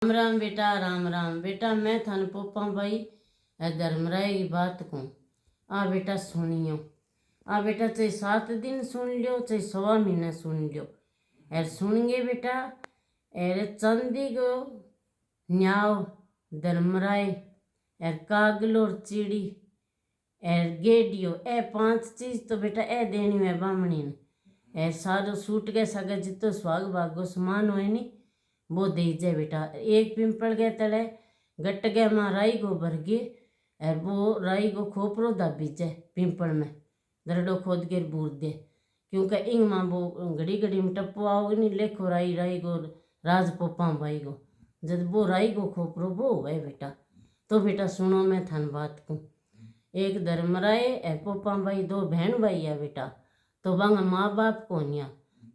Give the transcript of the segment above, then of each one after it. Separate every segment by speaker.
Speaker 1: राम राम बेटा, राम राम बेटा। मैं थाने पोपा भाई धर्मराय की बात कहूँ। आ बेटा सुनियो। आ बेटा चाहे 7 दिन सुन लियो, चाहे 1.25 महीने सुन लियो। एर सुनेंगे बेटा। एर चांदी को न्याव धर्मराय, एर कागल और चिड़ी, एर गेडियो, ए 5 चीज तो बेटा ए देनी है बामणी ने। एर सारो सूट के सगे जितो स्वाग भागो समान हो नी वो दे जाए बेटा। एक पिंपल के तले गट गया माँ राई को भर गए और वो राई को खोपरो दाबी जाए पिंपल में दरडो खोद के बूर दे, क्योंकि इंग माँ वो घड़ी घड़ी में टप्पो आओगे नहीं लेखो राई राई को राज पोपा भाई को जब वो राई को खोपरो वो है बेटा। तो बेटा सुनो मैं थान बात को। एक धर्मराय है पोपा भाई, 2 बहन भाई है बेटा। तो बांगा माँ बाप को नहीं,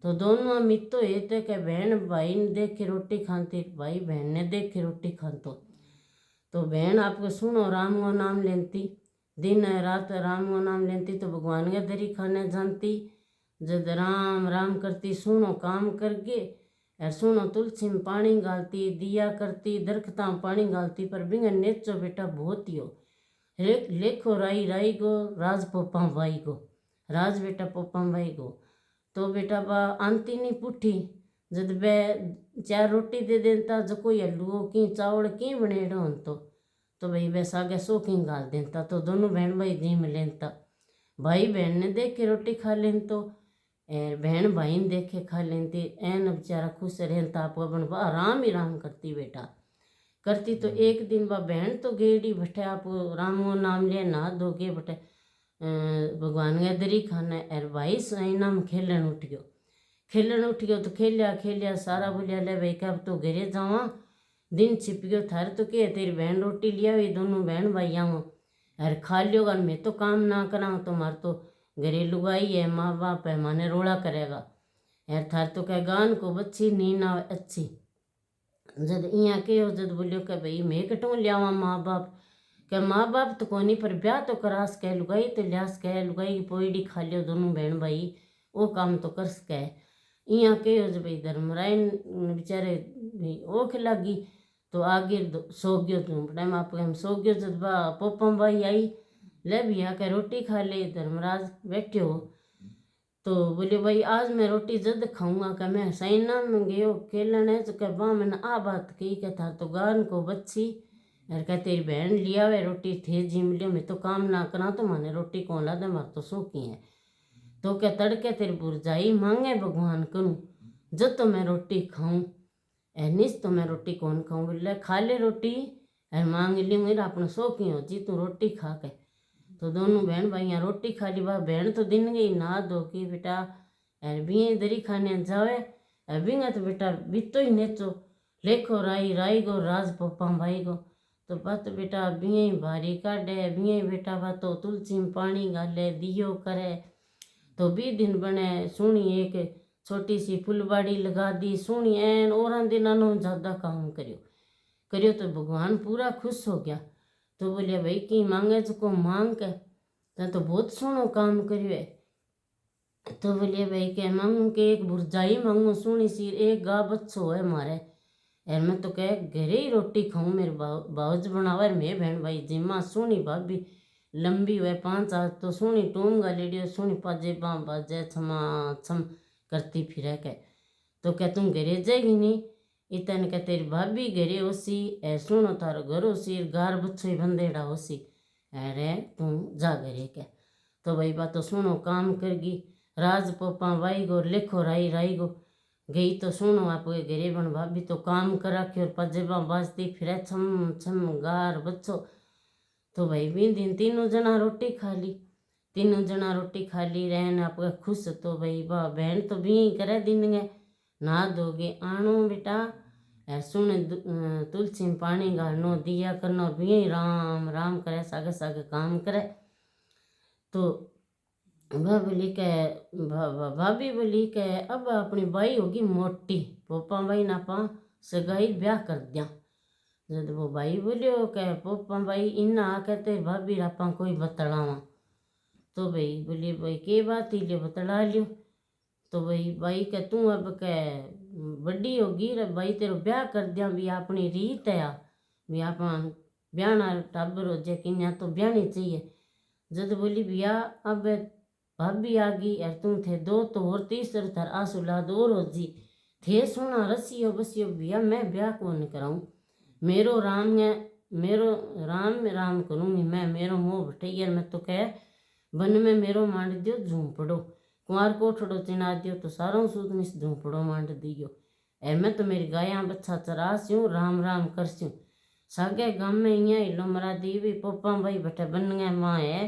Speaker 1: तो दोनों मित्रों ये थे कि बहन भाई ने देख के रोटी खाती, भाई बहन ने देख के रोटी खातो। तो बहन आपको सुनो राम को नाम लेती, दिन रात राम को नाम लेती। तो भगवान के दरी खाने जानती, जब राम राम करती सुनो काम करके और सुनो तुलसी में पानी गालती, दिया करती, दरख्ता में पानी गालती। पर बिंग नेचो बेटा बहुत ही हो लेखो राई राई को राज पोपा भाई को, राज बेटा पोपा भाई को। तो बेटा बा आंती नहीं पुठी, जब बे 4 रोटी दे देता जो कोई हलुओ की चावल की बनेड़ो तो भाई बे सागे 100 की गाल देता। तो दोनों बहन भाई जी में लेता, भाई बहन ने देख के रोटी खा लें तो बहन भाई ने देख के खा लेती। एन बेचारा खुश रहता, आप अपन आराम ही राम करती बेटा करती। तो एक दिन बा बहन तो गेड़ी बटे आप राम को नाम ले ना दो के बटे भगवान के दरी खाना। और भाई साइना में खेलन उठ गयो। तो खेलिया सारा बोलिया ले भाई कब तो घरे जावा, दिन छिप गयो थार। तो के तेरी बहन रोटी लिया हुई, दोनों बहन भाई आओ और खा लियो। और मैं तो काम ना करा तो मार तो घरे लुगाई है, माँ बाप है, माने रोड़ा करेगा। यार थार तो कह गान को बच्ची नींद आवे अच्छी। जब इं के जब बोलियो कि भाई मैं कटों लियावा माँ बाप के, माँ बाप तो कोनी पर ब्याह तो करास कह लुगाई तो लियास कह लुगाई की पोईडी खा लियो दोनों बहन भाई, वो काम तो कर सके। इं के जो भाई धर्मराय बेचारे वो खिलागी। तो आगे सो गयो झूंपड़े में, आप सो गयो। जब पोपा भाई आई ले भी आके रोटी खा ले, धर्मराज बैठे हो। तो बोले भाई आज मैं रोटी जद खाऊंगा कि मैं सैना में गयो खेलने है। तो कह बा मैंने आ बात कही कि था तो गान को बच्ची और कह तेरी बहन लिया वे रोटी थे जिम लियो, मैं तो काम ना करा तो माने रोटी कौन ला दे, मार तो सूखी है। तो क्या तड़के तेरी बुरजाई मांगे भगवान करूँ जब तो मैं रोटी खाऊं, निस तो मैं रोटी कौन खाऊं। बोले खा ले रोटी और मांग ली मेरा अपना शौकी हो जी तू रोटी खा के। तो दोनों बहन भाई यहाँ रोटी खा ली। बा बहन तो दिन गई ना धो के बेटा और भी दरी खाने जावे अभी तो बेटा बीतो ही नेचो लेखो राई राई को राज पोपा भाई को। तो बात बेटा भी भारी काटे भी बेटा बा तो तुलसी में पानी गाले दियो करे। तो भी दिन बने सुनी एक छोटी सी फुलबाड़ी लगा दी सुनी एन और दिनों ज़्यादा काम करियो तो भगवान पूरा खुश हो गया। तो बोलिया भाई की मांगे को मांग के तो बहुत सोनो काम करियो है। तो बोलिए भाई के मांगू के एक बुरजाई मांगू सुनी सी एक गा बच्चो है मारे यार मैं तो कह घरे ही रोटी खाऊं मेरे बाउज बनावा। मैं बहन भाई जिम्मा सुनी भाभी लंबी हुए 5 हाथ तो सुनी टूम गा लेडियो सुनी पाजे बाँ बाजे छमा छम करती फिर के। तो क्या तुम घरे जाएगी नहीं इतन के तेरी भाभी घरे होसी ए सुनो तारो घर होसी गार बच्चो ही बंदेड़ा होसी अरे तुम जा घरे के। तो भाई बात तो सुनो काम करगी राज पोपा भाई गो लेखो राई राई गो गई। तो सुनो आप घरे बन भाभी तो काम करा के और पजेबा बाजती फिर छम छम गार बच्चो। तो भाई भी दिन तीनों जना रोटी खा ली, तीनों जना रोटी खा ली रहन आप खुश। तो भाई बा बहन तो भी करे दिन गए ना दोगे आनो बेटा सुन तुलसी में पानी गालनो दिया करनो भी राम राम करे सागे सागे काम करे। तो भाभी बोली के अब अपनी बाई होगी मोटी पोपा भाई ना पा सगाई ब्याह कर दिया। जब वो भाई बोलियो के पोपा भाई इन्ना कहते भाभी आपा कोई बतलावा। तो भाई बोली भाई के बात ही लियो बतला लियो। तो भाई के तू अब के बड़ी होगी रे भाई तेरो ब्याह कर दिया भी अपनी रीत है भी आप ब्याहना टाबर हो जाए कि तो ब्याहनी चाहिए। जद बोली भैया अब भाभी आ गई और तुम थे दो तो और तीसर थार आसुलाद और हो जी थे सोना रसियो बसियो भैया मैं ब्याह कौन कराऊं मेरो राम है मेरो राम राम करूँगी मैं मेरो मोह भटैया मैं तो कह बन में मेरो मांड दियो झूंपड़ो कुंवार कोठड़ो चिना दियो तो सारों सूद मिस झूंपड़ो मांड दियो ए मैं तो मेरी गाया बच्चा चरा स्यूँ राम राम कर स्यूँ सागे गाँव में इं हिलो मरा दी भी पोपा भाई बटे बन गए माँ है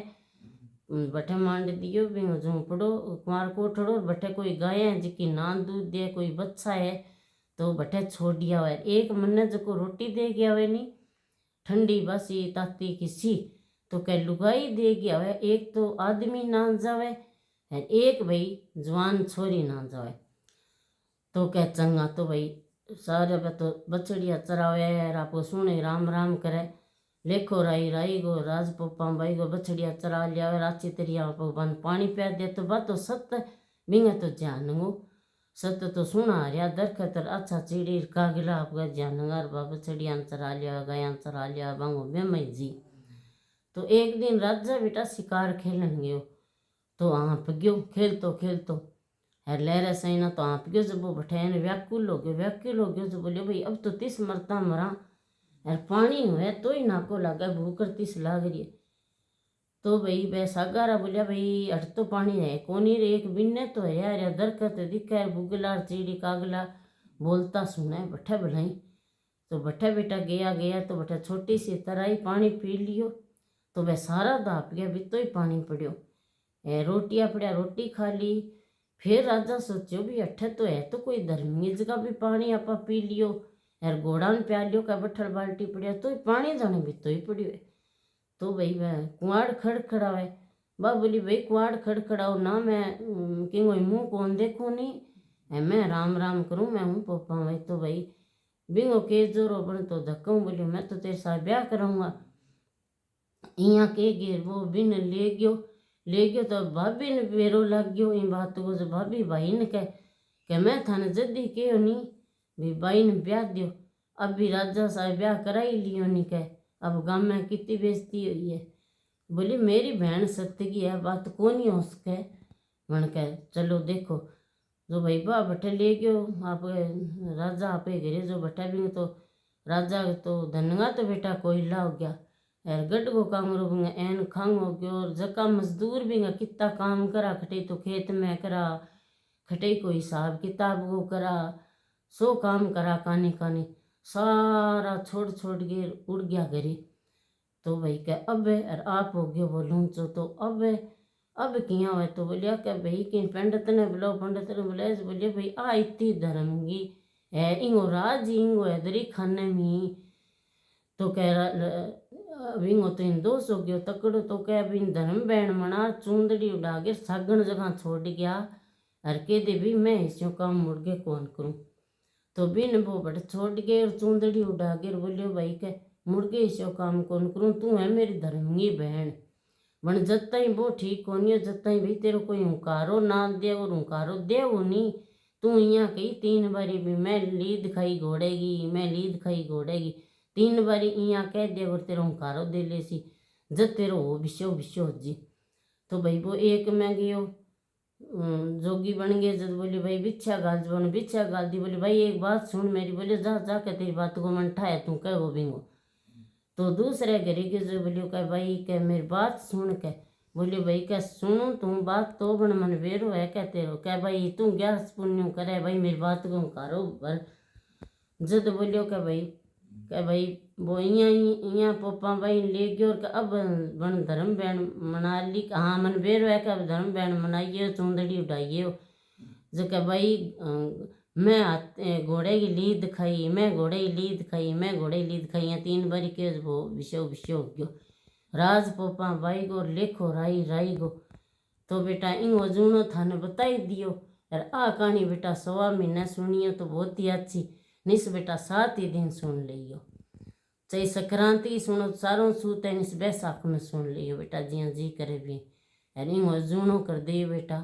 Speaker 1: बटे मांड दियो भी झूंपड़ो कुंवार कोठड़ो बटे कोई गाय है जिकी नान दूध दे कोई बच्चा है तो बटे छोड़ दिया हुआ एक मन जो रोटी दे गया हुआ नहीं ठंडी बासी ताती किसी तो कह लुगाई दे गया है एक तो आदमी ना जावे है एक भाई जवान छोरी ना जावे तो कह चंगा तो भाई सारे तो बछड़िया चरावे आपको सुने राम राम करे लेखो राई राई गो राज पोपा भाई गो बछड़िया चरा लिया राची तेरिया बन पानी प्या दे तो बात तो सत्य बिंगे तो जान गो सत्य तो सुना रिया दरखतर अच्छा चिड़ी कागला आपका जानगार बछड़िया चरा लिया गाया चरा लिया बांगो बेमई जी। तो एक दिन राजा बेटा शिकार खेलन गयो तो आप गयो खेलतो है लहरा सही ना तो आप गयो जब वो बठैन व्याकुल हो गयो जो बोलियो भाई अब तो तिस मरता मरा यार पानी हुए तो ही नाको लगा भूख तिस लाग रही है तो भाई वह सागारा बोलिया भाई अट तो पानी है कोनी रे एक बिन्ने तो है यार दरखत दिखा है बुगला चिड़ी कागला बोलता सुना है बठा भलाई तो बठा बेटा गया तो बठा छोटी सी तराई पानी पी लियो तो वह सारा दाप गया भी तो ही पानी पड़ियो रोटियाँ पड़िया रोटी खा ली फिर राजा सोचो भी अठे तो है तो कोई धर्मी जगह भी पानी आपा पी लियो यार घोड़ा ने प्या लियो का बठल बाल्टी पड़िया तो ही पानी जाने भी तो ही पड़ियो है तो भाई वह कुआड़ खड़खड़ावे बा बोली भाई कुआड़ खड़खड़ाओ ना मैं क्यों मुँह कौन देखो नहीं मैं राम राम करूँ मैं हूँ पोपा भाई तो भाई बिंगो के जोरो बन तो धक्कूँ बोलियो मैं तो तेरे साथ ब्याह कराऊंगा यहाँ के गे वो बिन ले गयो तो भाभी ने बेरो लग गयो इन बात को जो भाभी भाई ने कह मैं थाने जल्दी कहो नहीं भी भाई ने ब्याह दियो अब भी राजा साहब ब्याह करा ही लियो नहीं कह अब गाँव में कितनी बेइज्जती हुई है बोली मेरी बहन सत्य की है बात कौन ही हो सके मन कह चलो देखो जो भाई बा बटे ले गयो आप राजा आपे घरे जो बटा भी तो राजा तो धनगा तो बेटा कोयला हो गया यार गड को काम रो बिंगा एन खंग हो गयो और जका मजदूर बिंगा कितना काम करा खटे तो खेत में करा खटे को हिसाब किताब वो करा सो काम करा कानी सारा छोड़ के उड़ गया घरे तो भाई कह अब और आप हो गयो बोलूँ तो अब किया हुआ तो बोलिया क्या भाई कि पंडित ने बुलाओ पंडित ने बुलाया बोलिए भाई आ इतनी धर्मगी है इंगो राज इंगो है दरी खाने में तो कह रहा विंगो तो इन दोष हो गयो तकड़ो तो कह भी धर्म बहन मना चूंदड़ी उड़ा के सागण जगह छोड़ गया और कह दे भी मैं इसो काम मुड़ के कौन करूँ तो बिन वो बट छोड़ के और चूंदड़ी उड़ा के बोलियो भाई के मुड़ के इसो काम कौन करूँ तू है मेरी धर्मी बहन बन जब तई वो ठीक होनी है जब तई भाई तेरे कोई हुंकारो ना दे और हुंकारो दे वो नहीं तू यहाँ कही 3 बारी भी मैं लीद खाई घोड़ेगी 3 बारी यहाँ कह दे और तेरा हुंकारो दे ले सी जब तेरा हो विश्व जी तो भाई वो एक में गयो जोगी बन गए जब बोली भाई बिच्छा गाल दी बोली भाई एक बात सुन मेरी बोले जा के तेरी बात को मन ठाए तू कह वो बिंगो तो दूसरे घरे के जो बोलियो कह भाई कह मेरी बात सुन के बोलियो भाई कह सुनू तू बात तो बन मन वेरो है कहते हो कह भाई तू ग्यास पुण्य करे भाई मेरी बात को कारो पर जद बोलियो कह भाई वो इं पोपा भाई ले गयो और अब बन धर्म बहन मना ली हाँ मन वेरो है कह धर्म बहन मनाइए चूंदड़ी उड़ाइए जो कह भाई मैं घोड़े की लीद खाई या 3 बारी के वो विषय हो गयो राज पोपा भाई गो लेखो राई गो तो बेटा इन वजूनो थाने बताई दियो और आ कहानी बेटा 1.25 महीने सुनियो तो बहुत ही अच्छी निस बेटा 7 ही दिन सुन लियो चाहे संक्रांति सुनो सारों सूते निस बैसाख में सुन लियो बेटा जिया जी करे भी और इन वजूनो कर दे बेटा